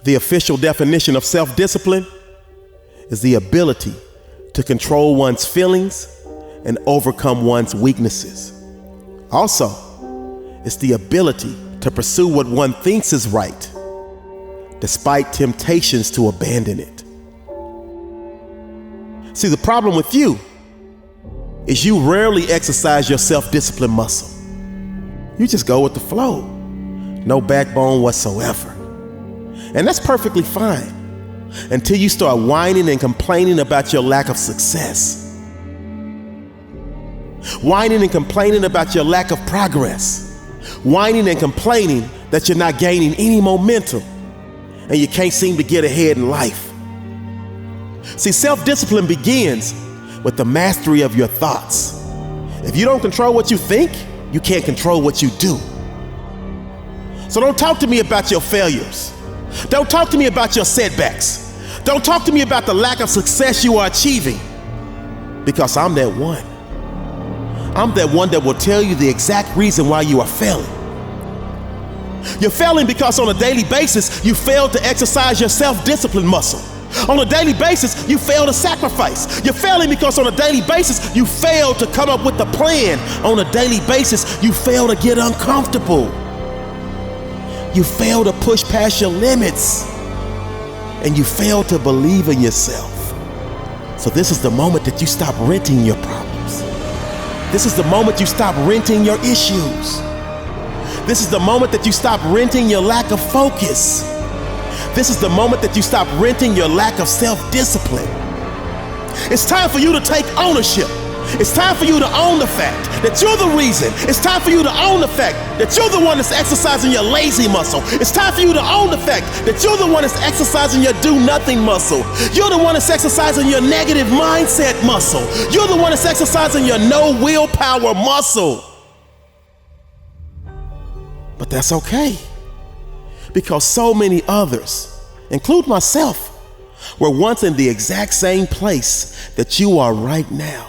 The official definition of self-discipline is the ability to control one's feelings and overcome one's weaknesses. Also, it's the ability to pursue what one thinks is right, despite temptations to abandon it. See, the problem with you is you rarely exercise your self-discipline muscle. You just go with the flow, no backbone whatsoever. And that's perfectly fine until you start whining and complaining about your lack of success. Whining and complaining about your lack of progress. Whining and complaining that you're not gaining any momentum and you can't seem to get ahead in life. See, self-discipline begins with the mastery of your thoughts. If you don't control what you think, you can't control what you do. So don't talk to me about your failures. Don't talk to me about your setbacks. Don't talk to me about the lack of success you are achieving, because I'm that one. I'm that one that will tell you the exact reason why you are failing. You're failing because on a daily basis, you fail to exercise your self-discipline muscle. On a daily basis, you fail to sacrifice. You're failing because on a daily basis, you fail to come up with a plan. On a daily basis, you fail to get uncomfortable. You fail to push past your limits. And you fail to believe in yourself. So this is the moment that you stop renting your problems. This is the moment you stop renting your issues. This is the moment that you stop renting your lack of focus. This is the moment that you stop renting your lack of self-discipline. It's time for you to take ownership. It's time for you to own the fact that you're the reason. It's time for you to own the fact that you're the one that's exercising your lazy muscle. It's time for you to own the fact that you're the one that's exercising your do-nothing muscle. You're the one that's exercising your negative mindset muscle. You're the one that's exercising your no willpower muscle. But that's okay, because so many others, include myself, were once in the exact same place that you are right now.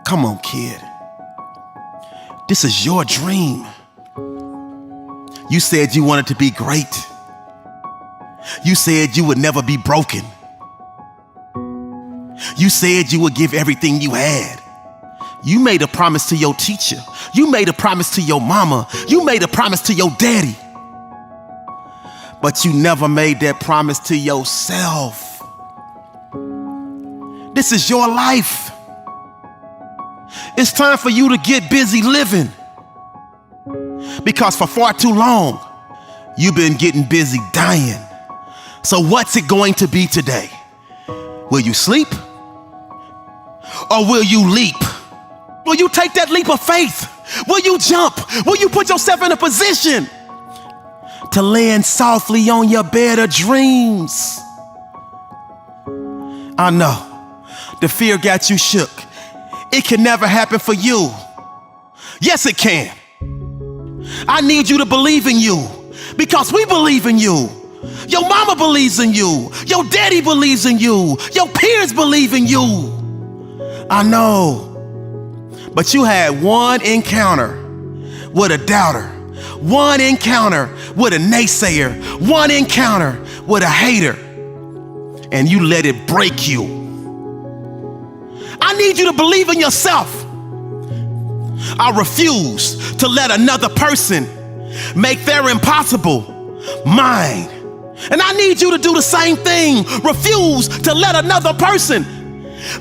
Come on, kid. This is your dream. You said you wanted to be great. You said you would never be broken. You said you would give everything you had. You made a promise to your teacher. You made a promise to your mama. You made a promise to your daddy. But you never made that promise to yourself. This is your life. It's time for you to get busy living. Because for far too long, you've been getting busy dying. So what's it going to be today? Will you sleep? Or will you leap? Will you take that leap of faith? Will you jump? Will you put yourself in a position to land softly on your bed of dreams? I know, the fear got you shook. It can never happen for you. Yes, it can. I need you to believe in you, because we believe in you. Your mama believes in you. Your daddy believes in you. Your peers believe in you. I know. But you had one encounter with a doubter, one encounter with a naysayer, one encounter with a hater, and you let it break you. I need you to believe in yourself. I refuse to let another person make their impossible mine. And I need you to do the same thing. Refuse to let another person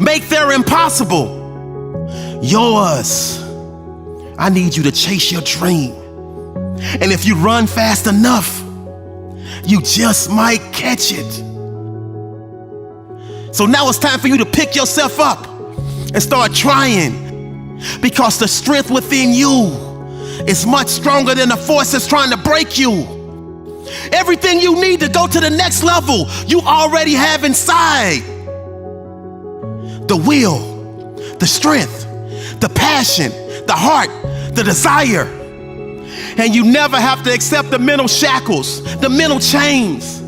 make their impossible yours. I need you to chase your dream. And if you run fast enough, you just might catch it. So now it's time for you to pick yourself up and start trying, because the strength within you is much stronger than the force that's trying to break you. Everything you need to go to the next level, you already have inside. The will, the strength, the passion, the heart, the desire. And you never have to accept the mental shackles, the mental chains.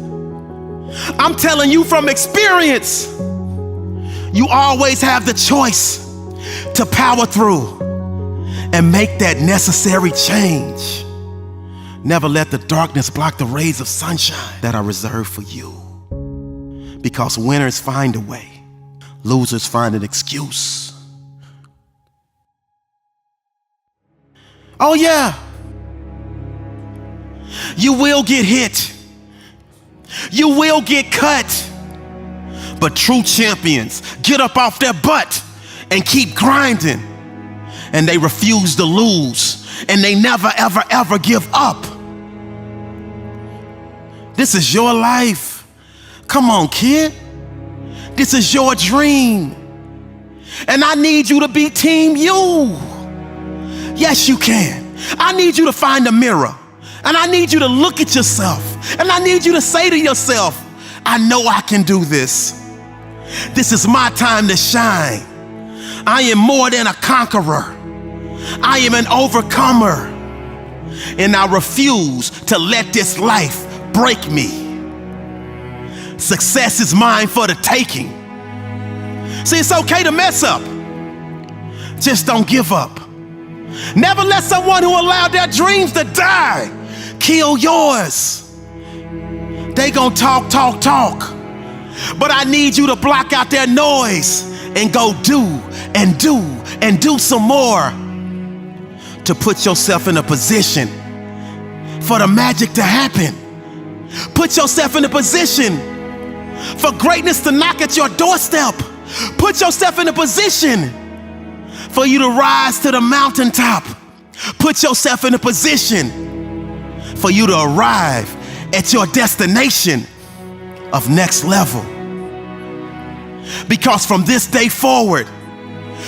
I'm telling you from experience, you always have the choice to power through and make that necessary change. Never let the darkness block the rays of sunshine that are reserved for you. Because winners find a way, losers find an excuse. Oh yeah, you will get hit. You will get cut. But true champions get up off their butt and keep grinding. And they refuse to lose. And they never, ever, ever give up. This is your life. Come on, kid. This is your dream. And I need you to be Team You. Yes, you can. I need you to find a mirror. And I need you to look at yourself. And I need you to say to yourself, I know I can do this. This is my time to shine. I am more than a conqueror. I am an overcomer. And I refuse to let this life break me. Success is mine for the taking. See, it's okay to mess up. Just don't give up. Never let someone who allowed their dreams to die kill yours. They gonna talk. But I need you to block out their noise and go do some more to put yourself in a position for the magic to happen. Put yourself in a position for greatness to knock at your doorstep. Put yourself in a position for you to rise to the mountaintop. Put yourself in a position for you to arrive at your destination of next level. Because from this day forward,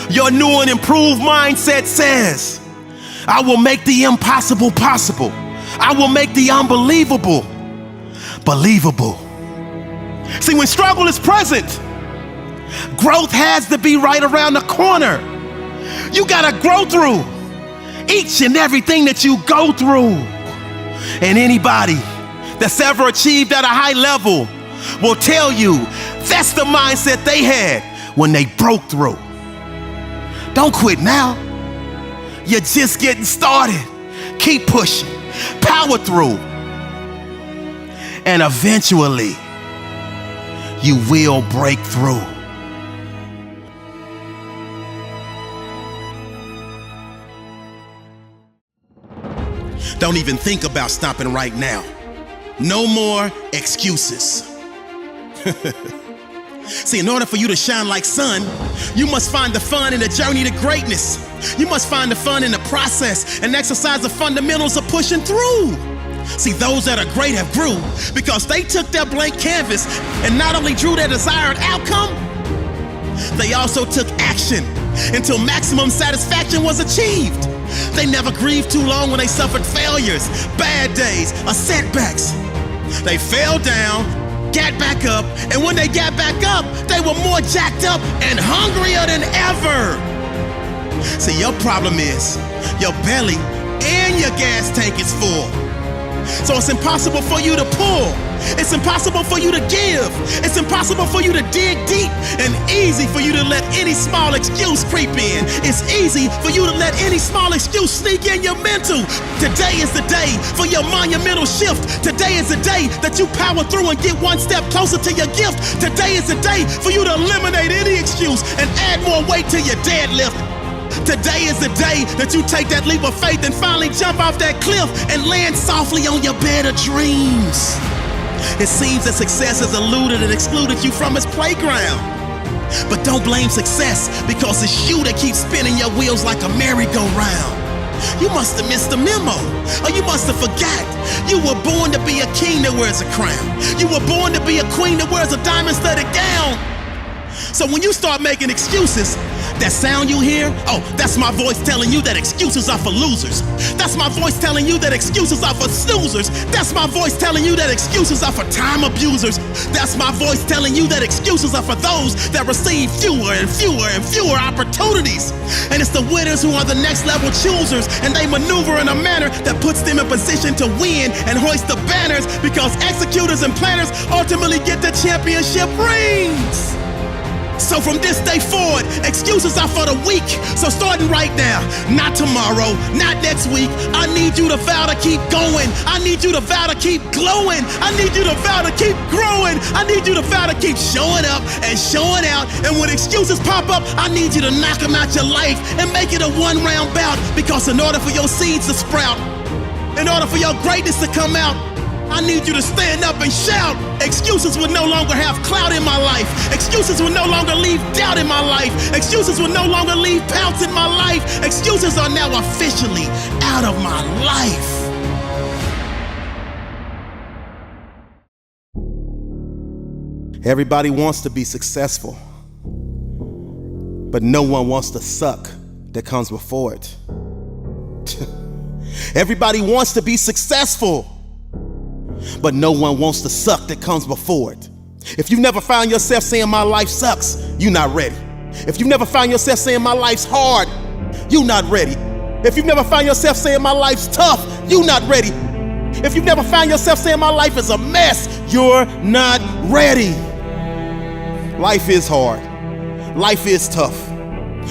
your new and improved mindset says, I will make the impossible possible. I will make the unbelievable believable. See, when struggle is present, growth has to be right around the corner. You gotta grow through each and everything that you go through. And anybody that's ever achieved at a high level will tell you that's the mindset they had when they broke through. Don't quit now. You're just getting started. Keep pushing, power through, and eventually you will break through. Don't even think about stopping right now. No more excuses. See, in order for you to shine like sun, you must find the fun in the journey to greatness. You must find the fun in the process and exercise the fundamentals of pushing through. See, those that are great have grew because they took their blank canvas and not only drew their desired outcome, they also took action until maximum satisfaction was achieved. They never grieved too long when they suffered failures, bad days, or setbacks. They fell down, got back up, and when they got back up, they were more jacked up and hungrier than ever. See, your problem is your belly and your gas tank is full. So it's impossible for you to pull. It's impossible for you to give. It's impossible for you to dig deep, and easy for you to let any small excuse creep in. It's easy for you to let any small excuse sneak in your mental. Today is the day for your monumental shift. Today is the day that you power through and get one step closer to your gift. Today is the day for you to eliminate any excuse and add more weight to your deadlift. Today is the day that you take that leap of faith and finally jump off that cliff and land softly on your bed of dreams. It seems that success has eluded and excluded you from its playground. But don't blame success, because it's you that keeps spinning your wheels like a merry-go-round. You must have missed the memo, or you must have forgot. You were born to be a king that wears a crown. You were born to be a queen that wears a diamond-studded gown. So when you start making excuses, that sound you hear, oh, that's my voice telling you that excuses are for losers. That's my voice telling you that excuses are for snoozers. That's my voice telling you that excuses are for time abusers. That's my voice telling you that excuses are for those that receive fewer and fewer and fewer opportunities. And it's the winners who are the next level choosers, and they maneuver in a manner that puts them in position to win and hoist the banners, because executors and planners ultimately get the championship rings. So from this day forward, excuses are for the weak. So starting right now, not tomorrow, not next week, I need you to vow to keep going. I need you to vow to keep glowing. I need you to vow to keep growing. I need you to vow to keep showing up and showing out. And when excuses pop up, I need you to knock them out your life and make it a one-round bout. Because in order for your seeds to sprout, in order for your greatness to come out, I need you to stand up and shout. Excuses will no longer have clout in my life. Excuses will no longer leave doubt in my life. Excuses will no longer leave pouts in my life. Excuses are now officially out of my life. Everybody wants to be successful, but no one wants the suck that comes before it. Everybody wants to be successful, but no one wants the suck that comes before it. If you've never found yourself saying my life sucks, you're not ready. If you've never found yourself saying my life's hard, you're not ready. If you've never found yourself saying my life's tough, you're not ready. If you've never found yourself saying my life is a mess, you're not ready. Life is hard. Life is tough.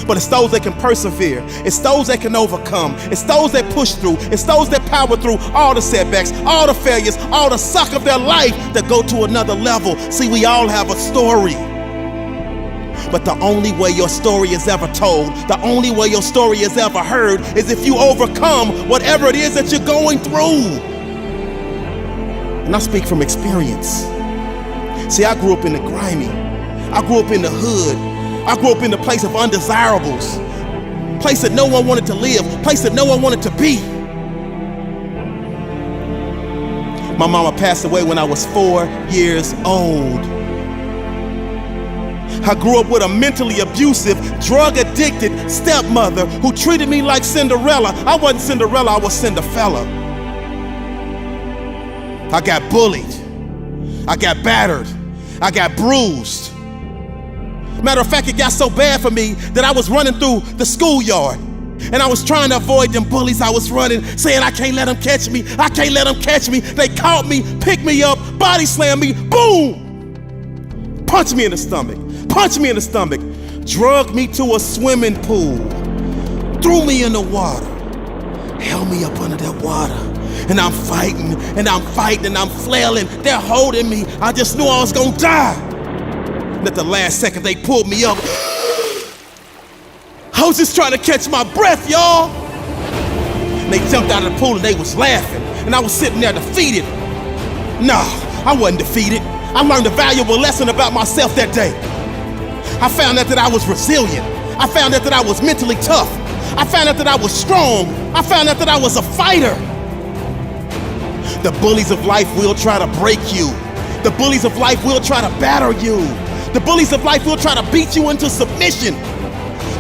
But it's those that can persevere. It's those that can overcome. It's those that push through. It's those that power through all the setbacks, all the failures, all the suck of their life that go to another level. See, we all have a story. But the only way your story is ever told, the only way your story is ever heard, is if you overcome whatever it is that you're going through. And I speak from experience. See, I grew up in the grimy. I grew up in the hood. I grew up in the place of undesirables, place that no one wanted to live, place that no one wanted to be. My mama passed away when I was 4 years old. I grew up with a mentally abusive, drug-addicted stepmother who treated me like Cinderella. I wasn't Cinderella, I was Cinderfella. I got bullied. I got battered. I got bruised. Matter of fact, it got so bad for me that I was running through the schoolyard and I was trying to avoid them bullies. I was running, saying, I can't let them catch me. I can't let them catch me. They caught me, picked me up, body slammed me, boom! Punched me in the stomach, punched me in the stomach, drugged me to a swimming pool, threw me in the water, held me up under that water. And I'm fighting, and I'm fighting, and I'm flailing. They're holding me. I just knew I was gonna die. And at the last second, they pulled me up. I was just trying to catch my breath, y'all. And they jumped out of the pool and they was laughing. And I was sitting there defeated. Nah, I wasn't defeated. I learned a valuable lesson about myself that day. I found out that I was resilient. I found out that I was mentally tough. I found out that I was strong. I found out that I was a fighter. The bullies of life will try to break you. The bullies of life will try to batter you. The bullies of life will try to beat you into submission.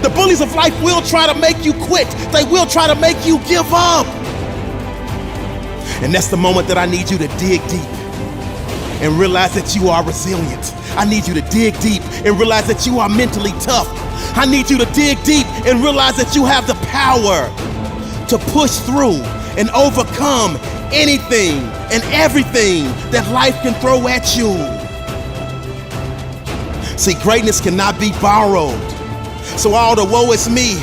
The bullies of life will try to make you quit. They will try to make you give up. And that's the moment that I need you to dig deep and realize that you are resilient. I need you to dig deep and realize that you are mentally tough. I need you to dig deep and realize that you have the power to push through and overcome anything and everything that life can throw at you. See, greatness cannot be borrowed. So all the woe is me,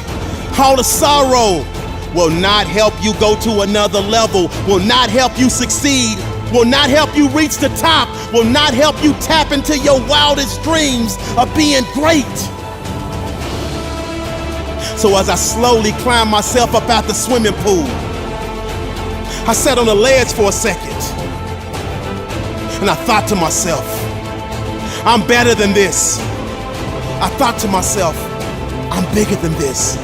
all the sorrow will not help you go to another level, will not help you succeed, will not help you reach the top, will not help you tap into your wildest dreams of being great. So as I slowly climbed myself up out the swimming pool, I sat on the ledge for a second and I thought to myself, I'm better than this. I thought to myself, I'm bigger than this.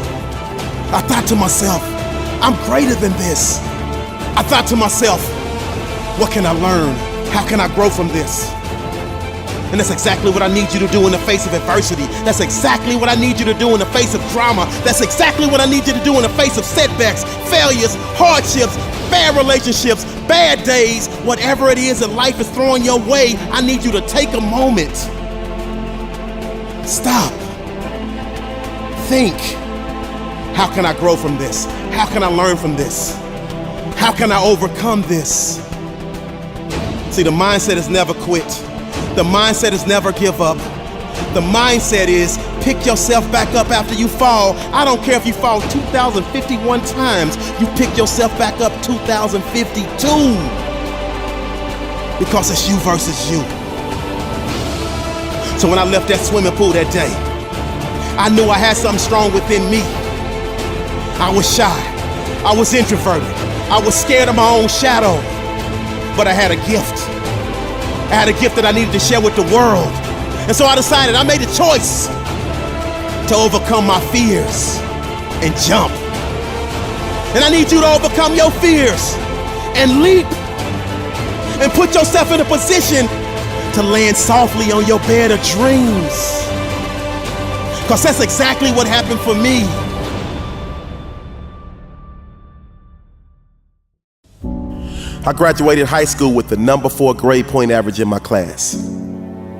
I thought to myself, I'm greater than this. I thought to myself, what can I learn? How can I grow from this? And that's exactly what I need you to do in the face of adversity. That's exactly what I need you to do in the face of drama. That's exactly what I need you to do in the face of setbacks, failures, hardships, bad relationships, bad days, whatever it is that life is throwing your way. I need you to take a moment. Stop. Think. How can I grow from this? How can I learn from this? How can I overcome this? See, the mindset is never quit. The mindset is never give up. The mindset is pick yourself back up after you fall. I don't care if you fall 2,051 times, you pick yourself back up 2,052. Because it's you versus you. So when I left that swimming pool that day, I knew I had something strong within me. I was shy. I was introverted. I was scared of my own shadow. But I had a gift. I had a gift that I needed to share with the world. And so I decided, I made a choice to overcome my fears and jump. And I need you to overcome your fears and leap and put yourself in a position to land softly on your bed of dreams. Because that's exactly what happened for me. I graduated high school with the number 4 grade point average in my class.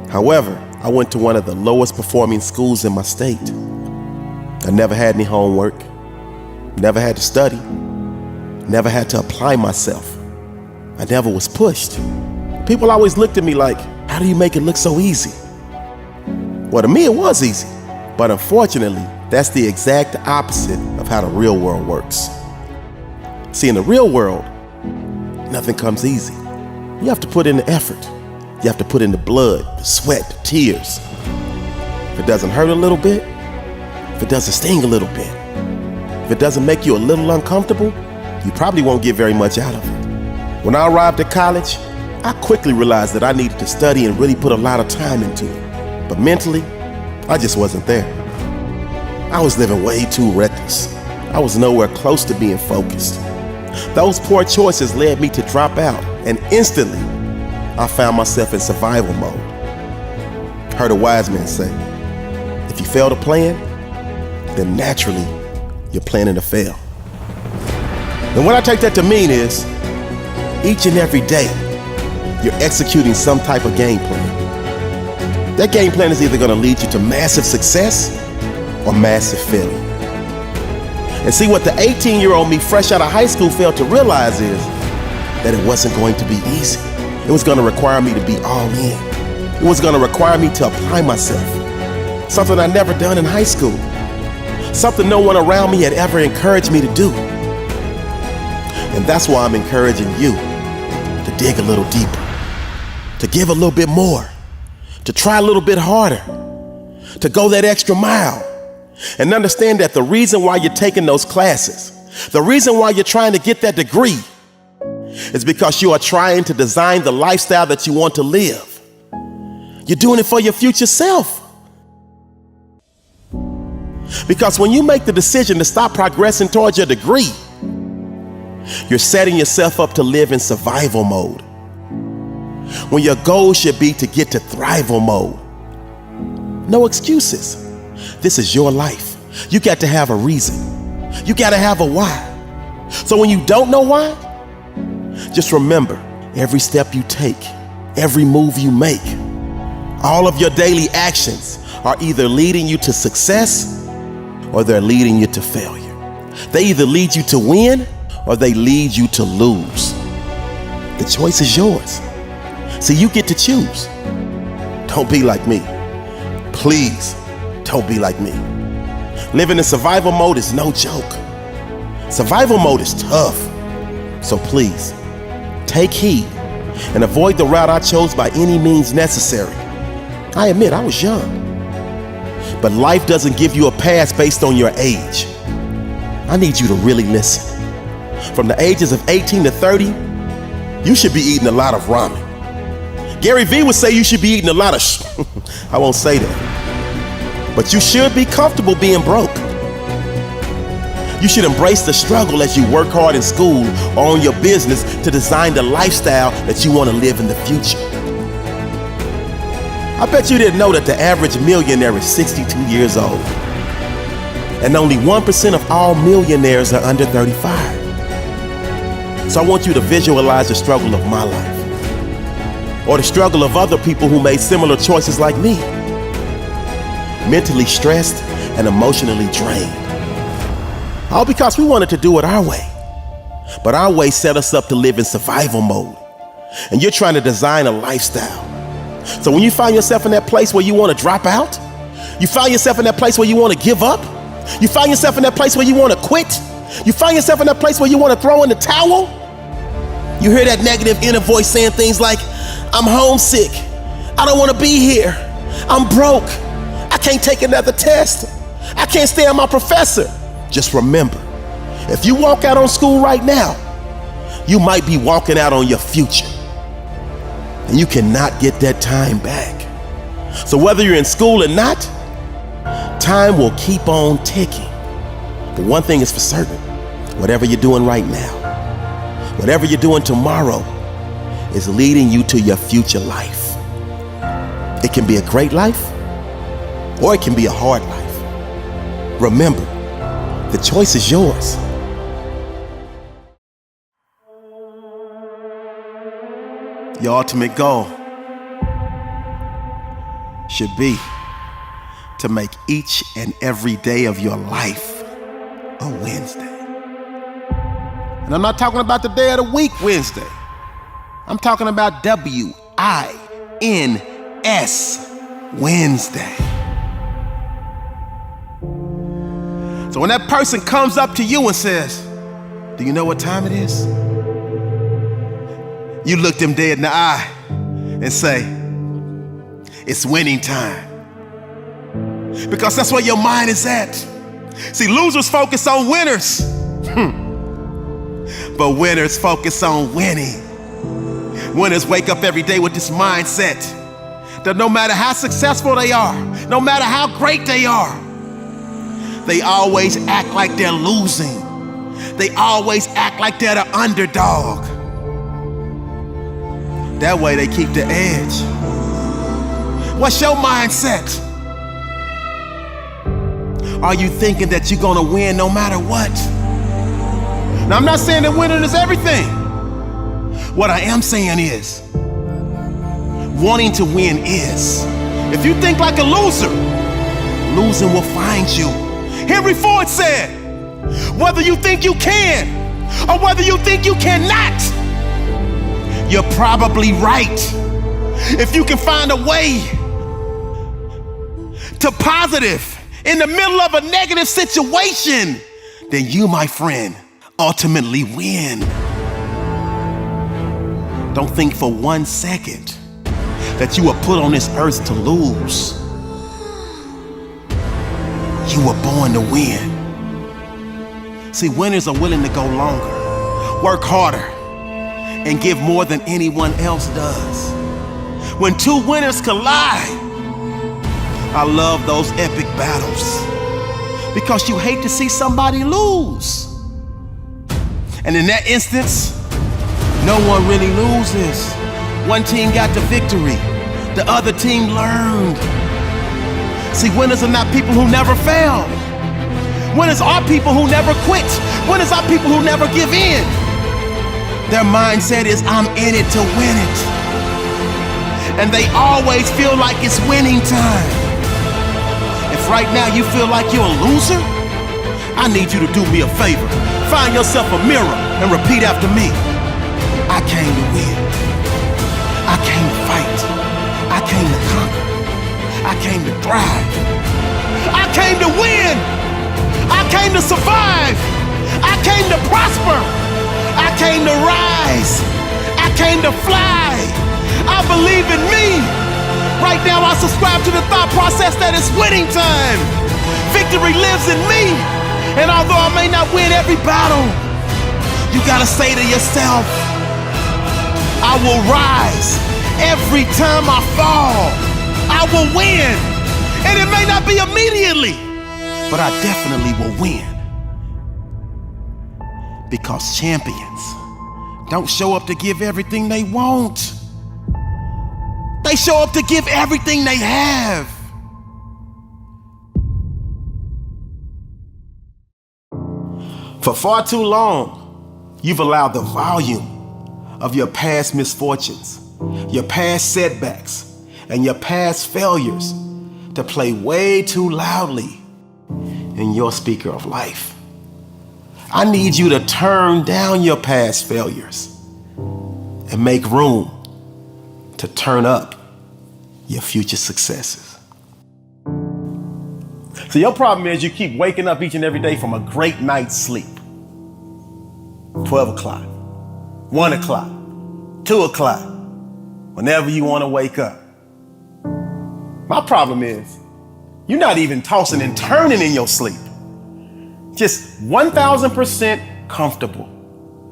However, I went to one of the lowest performing schools in my state. I never had any homework, never had to study, never had to apply myself. I never was pushed. People always looked at me like, how do you make it look so easy? Well, to me it was easy, but unfortunately, that's the exact opposite of how the real world works. See, in the real world, nothing comes easy. You have to put in the effort. You have to put in the blood, the sweat, the tears. If it doesn't hurt a little bit, if it doesn't sting a little bit, if it doesn't make you a little uncomfortable, you probably won't get very much out of it. When I arrived at college, I quickly realized that I needed to study and really put a lot of time into it. But mentally, I just wasn't there. I was living way too reckless. I was nowhere close to being focused. Those poor choices led me to drop out, and instantly, I found myself in survival mode. Heard a wise man say, if you fail to plan, then naturally, you're planning to fail. And what I take that to mean is, each and every day, you're executing some type of game plan. That game plan is either going to lead you to massive success or massive failure. And see, what the 18-year-old me fresh out of high school failed to realize is that it wasn't going to be easy. It was going to require me to be all in. It was going to require me to apply myself. Something I'd never done in high school. Something no one around me had ever encouraged me to do. And that's why I'm encouraging you to dig a little deeper, to give a little bit more, to try a little bit harder, to go that extra mile. And understand that the reason why you're taking those classes, the reason why you're trying to get that degree, is because you are trying to design the lifestyle that you want to live. You're doing it for your future self. Because when you make the decision to stop progressing towards your degree, you're setting yourself up to live in survival mode. When your goal should be to get to thrival mode. No excuses. This is your life. You got to have a reason. You got to have a why. So when you don't know why, just remember, every step you take, every move you make, all of your daily actions are either leading you to success or they're leading you to failure. They either lead you to win or they lead you to lose. The choice is yours. So you get to choose. Don't be like me. Please. Don't be like me. Living in survival mode is no joke. Survival mode is tough. So please, take heed and avoid the route I chose by any means necessary. I admit I was young, but life doesn't give you a pass based on your age. I need you to really listen. From the ages of 18 to 30, you should be eating a lot of ramen. Gary Vee would say you should be eating a lot of I won't say that. But you should be comfortable being broke. You should embrace the struggle as you work hard in school or on your business to design the lifestyle that you want to live in the future. I bet you didn't know that the average millionaire is 62 years old. And only 1% of all millionaires are under 35. So I want you to visualize the struggle of my life, or the struggle of other people who made similar choices like me. Mentally stressed and emotionally drained. All because we wanted to do it our way. But our way set us up to live in survival mode. And you're trying to design a lifestyle So when you find yourself in that place where you want to drop out, you find yourself in that place where you want to give up, you find yourself in that place where you want to quit, you find yourself in that place where you want to throw in the towel, you hear that negative inner voice saying things like, I'm homesick, I don't want to be here, I'm broke, I can't take another test, I can't stand my professor. Just remember, if you walk out on school right now, you might be walking out on your future. And you cannot get that time back. So whether you're in school or not, time will keep on ticking. But one thing is for certain, whatever you're doing right now, whatever you're doing tomorrow is leading you to your future life. It can be a great life, or it can be a hard life. Remember, the choice is yours. Your ultimate goal should be to make each and every day of your life a Wednesday. And I'm not talking about the day of the week Wednesday. I'm talking about W-I-N-S Wednesday. So when that person comes up to you and says, do you know what time it is? You look them dead in the eye and say, it's winning time. Because that's where your mind is at. See, losers focus on winners, but winners focus on winning. Winners wake up every day with this mindset that no matter how successful they are, no matter how great they are, they always act like they're losing. They always act like they're the underdog. That way they keep the edge. What's your mindset? Are you thinking that you're gonna win no matter what? Now, I'm not saying that winning is everything. What I am saying is, wanting to win is. If you think like a loser, losing will find you. Henry Ford said, whether you think you can or whether you think you cannot, you're probably right. If you can find a way to positive in the middle of a negative situation, then you, my friend, ultimately win. Don't think for 1 second that you were put on this earth to lose. You were born to win. See, winners are willing to go longer, work harder, and give more than anyone else does. When two winners collide, I love those epic battles because you hate to see somebody lose. And in that instance, no one really loses. One team got the victory, the other team learned. See, winners are not people who never fail. Winners are people who never quit. Winners are people who never give in. Their mindset is, I'm in it to win it. And they always feel like it's winning time. If right now you feel like you're a loser, I need you to do me a favor. Find yourself a mirror and repeat after me. I came to win. I came to fight. I came to conquer. I came to thrive. I came to win. I came to survive. I came to prosper. I came to rise. I came to fly. I believe in me. Right now I subscribe to the thought process that it's winning time. Victory lives in me. And although I may not win every battle, you gotta say to yourself, I will rise. Every time I fall, I will win. And it may not be immediately, but I definitely will win. Because champions don't show up to give everything they want. They show up to give everything they have. For far too long, you've allowed the volume of your past misfortunes, your past setbacks, and your past failures to play way too loudly in your speaker of life. I need you to turn down your past failures and make room to turn up your future successes. So your problem is you keep waking up each and every day from a great night's sleep. 12 o'clock, 1 o'clock, 2 o'clock, whenever you want to wake up. My problem is you're not even tossing and turning in your sleep. Just 1,000% comfortable.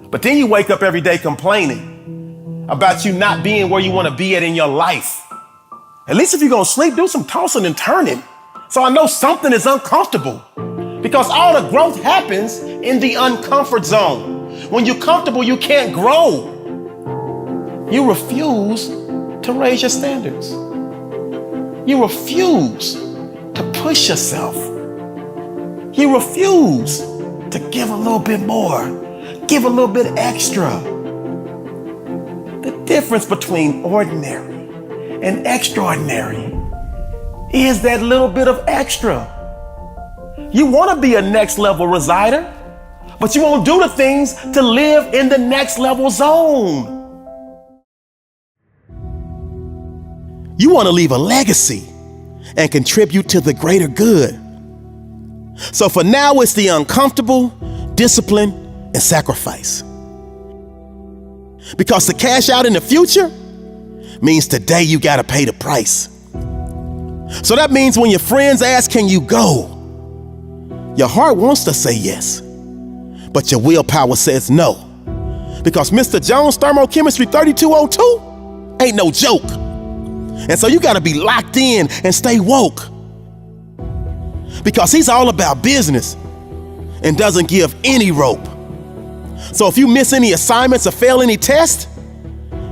But then you wake up every day complaining about you not being where you want to be at in your life. At least if you're going to sleep, do some tossing and turning. So I know something is uncomfortable, because all the growth happens in the uncomfort zone. When you're comfortable, you can't grow. You refuse to raise your standards. You refuse to push yourself. You refuse to give a little bit more, give a little bit extra. The difference between ordinary and extraordinary is that little bit of extra. You want to be a next level resider, but you won't do the things to live in the next level zone. You want to leave a legacy and contribute to the greater good. So for now, it's the uncomfortable, discipline, and sacrifice. Because to cash out in the future means today you got to pay the price. So that means when your friends ask, can you go? Your heart wants to say yes, but your willpower says no. Because Mr. Jones' thermochemistry 3202 ain't no joke. And so you got to be locked in and stay woke. Because he's all about business and doesn't give any rope. So if you miss any assignments or fail any test,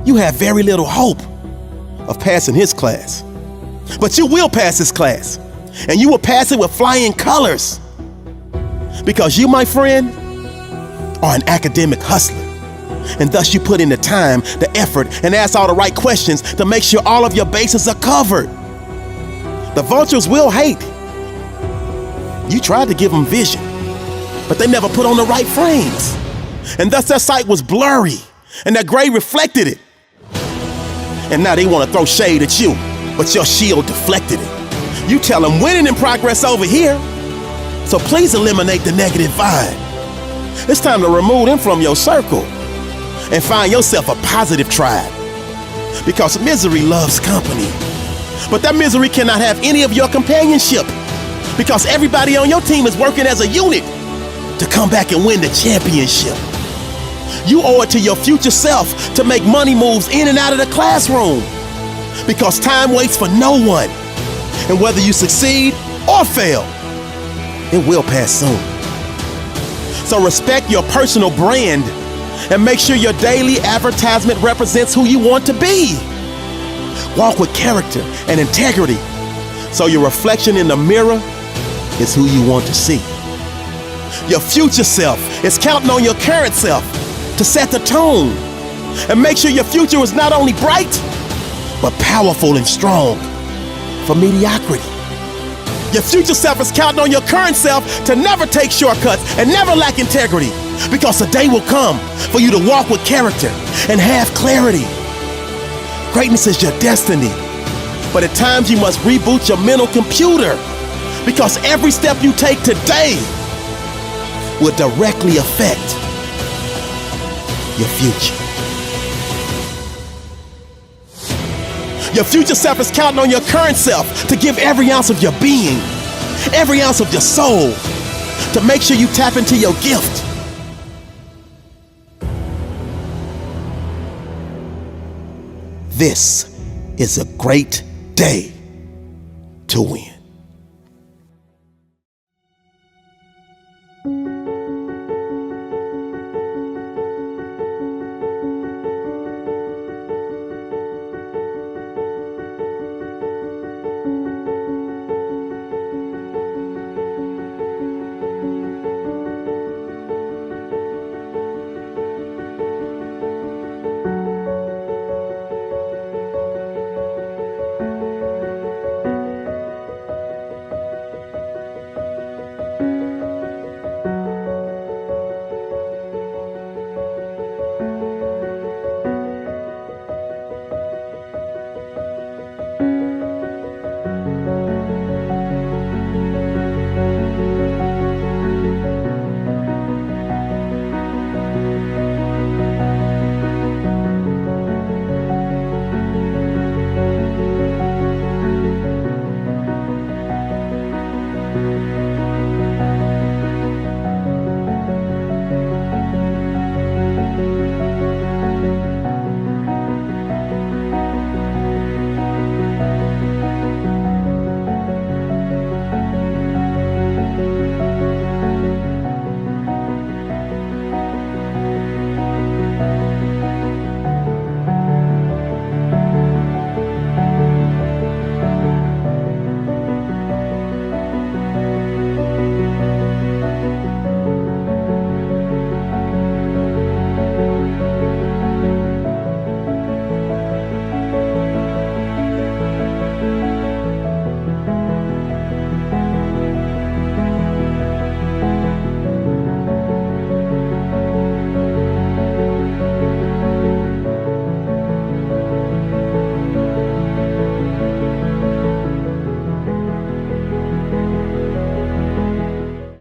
you have very little hope of passing his class. But you will pass his class, and you will pass it with flying colors. Because you, my friend, are an academic hustler. And thus you put in the time, the effort, and ask all the right questions to make sure all of your bases are covered. The vultures will hate. You tried to give them vision, but they never put on the right frames. And thus their sight was blurry, and their grade reflected it. And now they want to throw shade at you, but your shield deflected it. You tell them winning in progress over here, so please eliminate the negative vibe. It's time to remove them from your circle and find yourself a positive tribe. Because misery loves company, but that misery cannot have any of your companionship, because everybody on your team is working as a unit to come back and win the championship. You owe it to your future self to make money moves in and out of the classroom, because time waits for no one. And whether you succeed or fail, it will pass soon. So respect your personal brand and make sure your daily advertisement represents who you want to be. Walk with character and integrity, so your reflection in the mirror is who you want to see. Your future self is counting on your current self to set the tone and make sure your future is not only bright, but powerful and strong for mediocrity. Your future self is counting on your current self to never take shortcuts and never lack integrity, because a day will come for you to walk with character and have clarity. Greatness is your destiny, but at times you must reboot your mental computer, because every step you take today will directly affect your future. Your future self is counting on your current self to give every ounce of your being, every ounce of your soul, to make sure you tap into your gift. This is a great day to win.